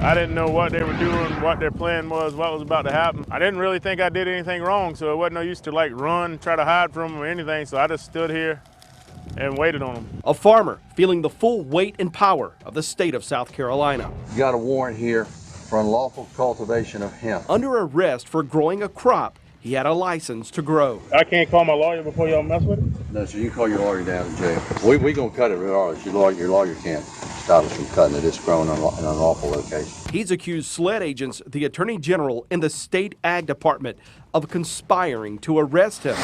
I didn't know what they were doing, what their plan was, what was about to happen. I didn't really think I did anything wrong, so it wasn't no use to like run, try to hide from them or anything, so I just stood here and waited on them. A farmer feeling the full weight and power of the state of South Carolina. You got a warrant here for unlawful cultivation of hemp. Under arrest for growing a crop he had a license to grow. I can't call my lawyer before y'all mess with it? No, sir, you can call your lawyer down in jail. We gonna cut it regardless. Your lawyer can't stop us from cutting it. It's grown in an unlawful location. He's accused SLED agents, the Attorney General, and the State Ag Department of conspiring to arrest him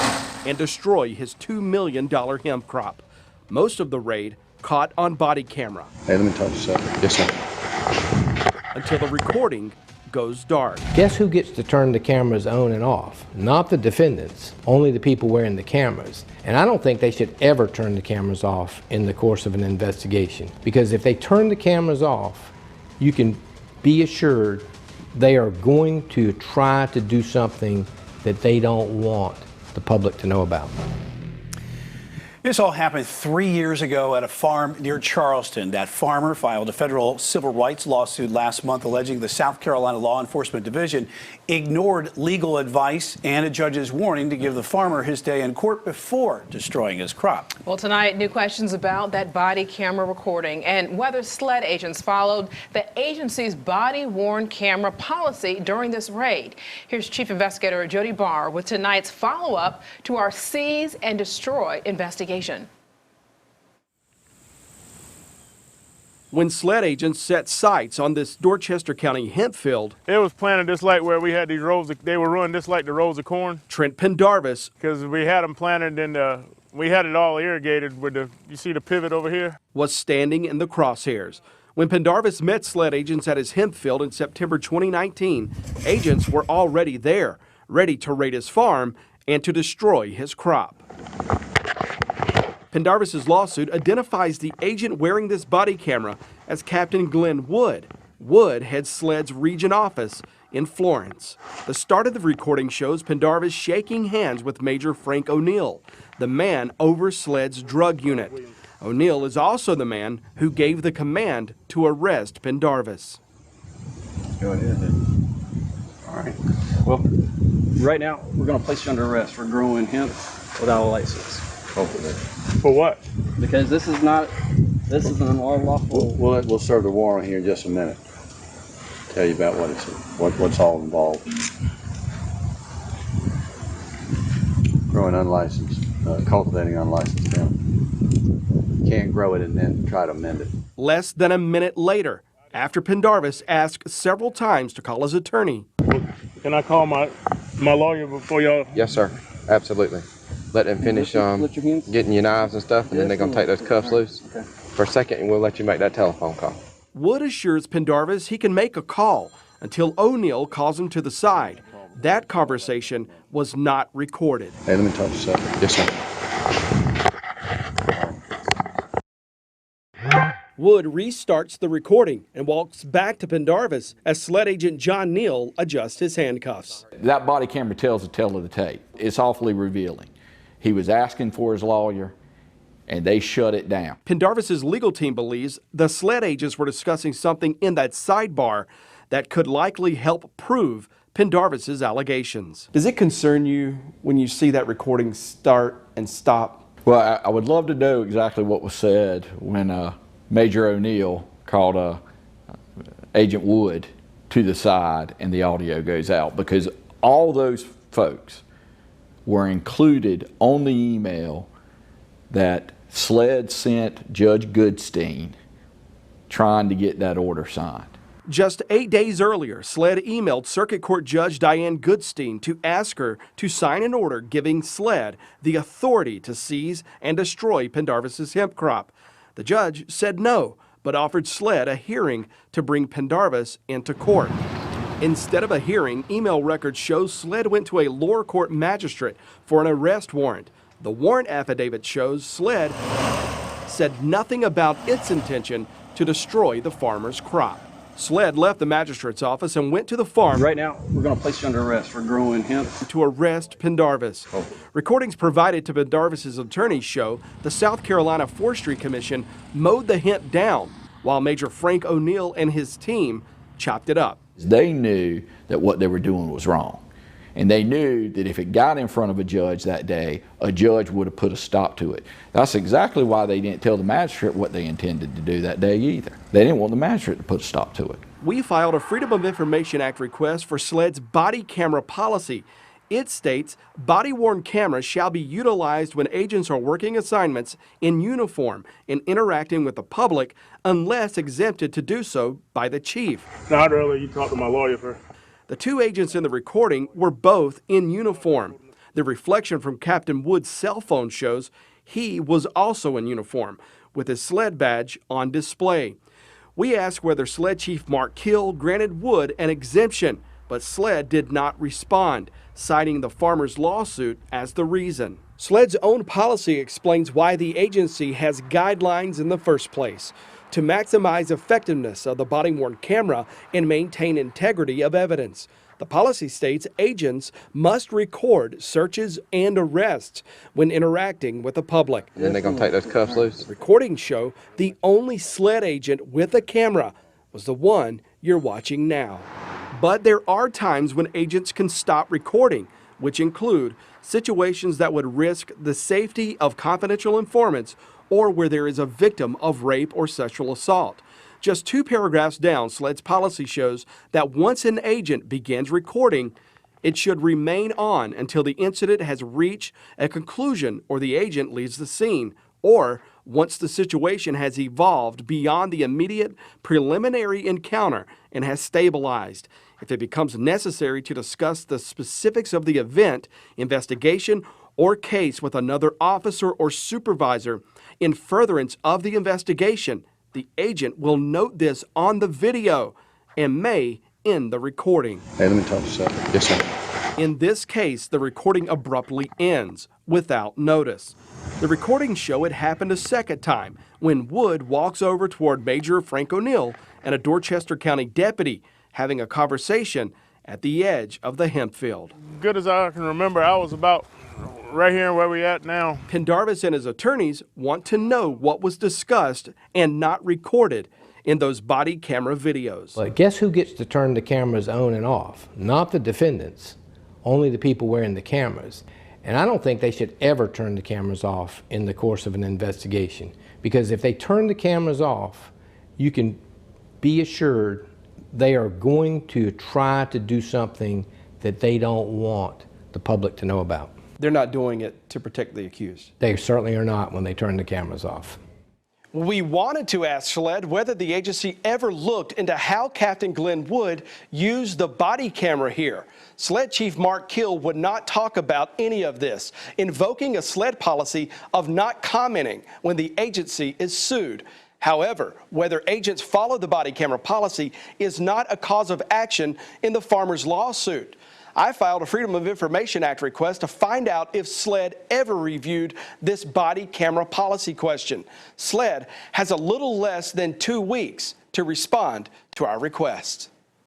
and destroy his $2 million hemp crop. Most of the raid caught on body camera. Hey, let me touch this up. Yes, sir. Until the recording goes dark. Guess who gets to turn the cameras on and off? Not the defendants, only the people wearing the cameras. And I don't think they should ever turn the cameras off in the course of an investigation. Because if they turn the cameras off, you can be assured they are going to try to do something that they don't want the public to know about. This all happened 3 years ago at a farm near Charleston. That farmer filed a federal civil rights lawsuit last month alleging the South Carolina Law Enforcement Division ignored legal advice and a judge's warning to give the farmer his day in court before destroying his crop. Well, tonight, new questions about that body camera recording and whether SLED agents followed the agency's body-worn camera policy during this raid. Here's Chief Investigator Jody Barr with tonight's follow-up to our Seize and Destroy investigation. When SLED agents set sights on this Dorchester County hemp field, it was planted just like where we had these rows, they were running just like the rows of corn. Trent Pendarvis, because we had them planted and we had it all irrigated with you see the pivot over here? Was standing in the crosshairs. When Pendarvis met SLED agents at his hemp field in September 2019, agents were already there, ready to raid his farm and to destroy his crop. Pendarvis's lawsuit identifies the agent wearing this body camera as Captain Glenn Wood. Wood heads SLED's region office in Florence. The start of the recording shows Pendarvis shaking hands with Major Frank O'Neill, the man over SLED's drug unit. O'Neill is also the man who gave the command to arrest Pendarvis. Go ahead then. All right. Well, right now we're going to place you under arrest for growing hemp without a license. Hopefully. For what? Because this is an unlawful. We'll serve the warrant here in just a minute. Tell you about what's all involved. Growing unlicensed, cultivating unlicensed hemp. You can't grow it and then try to mend it. Less than a minute later, after Pendarvis asked several times to call his attorney. Can I call my lawyer before y'all? Yes, sir. Absolutely. Let them finish getting your knives and stuff, and then they're going to take those cuffs loose. Okay. For a second, and we'll let you make that telephone call. Wood assures Pendarvis he can make a call until O'Neill calls him to the side. That conversation was not recorded. Hey, let me touch this up. Yes, sir. Wood restarts the recording and walks back to Pendarvis as SLED agent John Neal adjusts his handcuffs. That body camera tells the tale of the tape. It's awfully revealing. He was asking for his lawyer, and they shut it down. Pendarvis's legal team believes the SLED agents were discussing something in that sidebar that could likely help prove Pendarvis's allegations. Does it concern you when you see that recording start and stop? Well, I would love to know exactly what was said when Major O'Neill called Agent Wood to the side and the audio goes out, because all those folks were included on the email that SLED sent Judge Goodstein trying to get that order signed. Just 8 days earlier, SLED emailed Circuit Court Judge Diane Goodstein to ask her to sign an order giving SLED the authority to seize and destroy Pendarvis's hemp crop. The judge said no, but offered SLED a hearing to bring Pendarvis into court. Instead of a hearing, email records show SLED went to a lower court magistrate for an arrest warrant. The warrant affidavit shows SLED said nothing about its intention to destroy the farmer's crop. SLED left the magistrate's office and went to the farm. Right now, we're going to place you under arrest for growing hemp. To arrest Pendarvis. Recordings provided to Pendarvis's attorneys show the South Carolina Forestry Commission mowed the hemp down while Major Frank O'Neill and his team chopped it up. They knew that what they were doing was wrong. And they knew that if it got in front of a judge that day, a judge would have put a stop to it. That's exactly why they didn't tell the magistrate what they intended to do that day either. They didn't want the magistrate to put a stop to it. We filed a Freedom of Information Act request for SLED's body camera policy. It states body-worn cameras shall be utilized when agents are working assignments in uniform and interacting with the public unless exempted to do so by the chief. Now, I'd rather you talk to my lawyer first. The two agents in the recording were both in uniform. The reflection from Captain Wood's cell phone shows he was also in uniform, with his SLED badge on display. We asked whether SLED Chief Mark Kill granted Wood an exemption, but SLED did not respond, citing the farmer's lawsuit as the reason. SLED's own policy explains why the agency has guidelines in the first place: to maximize effectiveness of the body-worn camera and maintain integrity of evidence. The policy states agents must record searches and arrests when interacting with the public. And then they're going to take those cuffs loose. Recordings show the only SLED agent with a camera was the one you're watching now. But there are times when agents can stop recording, which include situations that would risk the safety of confidential informants or where there is a victim of rape or sexual assault. Just 2 paragraphs down, SLED's policy shows that once an agent begins recording, it should remain on until the incident has reached a conclusion or the agent leaves the scene, or once the situation has evolved beyond the immediate preliminary encounter and has stabilized. If it becomes necessary to discuss the specifics of the event, investigation, or case with another officer or supervisor in furtherance of the investigation, the agent will note this on the video and may end the recording. Hey, let me talk to you, sir. Yes, sir. In this case, the recording abruptly ends without notice. The recordings show it happened a second time when Wood walks over toward Major Frank O'Neill and a Dorchester County deputy having a conversation at the edge of the hemp field. Good as I can remember, I was about right here where we at now. Pendarvis and his attorneys want to know what was discussed and not recorded in those body camera videos. But guess who gets to turn the cameras on and off? Not the defendants, only the people wearing the cameras. And I don't think they should ever turn the cameras off in the course of an investigation, because if they turn the cameras off, you can be assured they are going to try to do something that they don't want the public to know about. They're not doing it to protect the accused. They certainly are not when they turn the cameras off. We wanted to ask SLED whether the agency ever looked into how Captain Glenn Wood used the body camera here. SLED Chief Mark Kill would not talk about any of this, invoking a SLED policy of not commenting when the agency is sued. However, whether agents follow the body camera policy is not a cause of action in the farmer's lawsuit. I filed a Freedom of Information Act request to find out if SLED ever reviewed this body camera policy question. SLED has a little less than 2 weeks to respond to our request.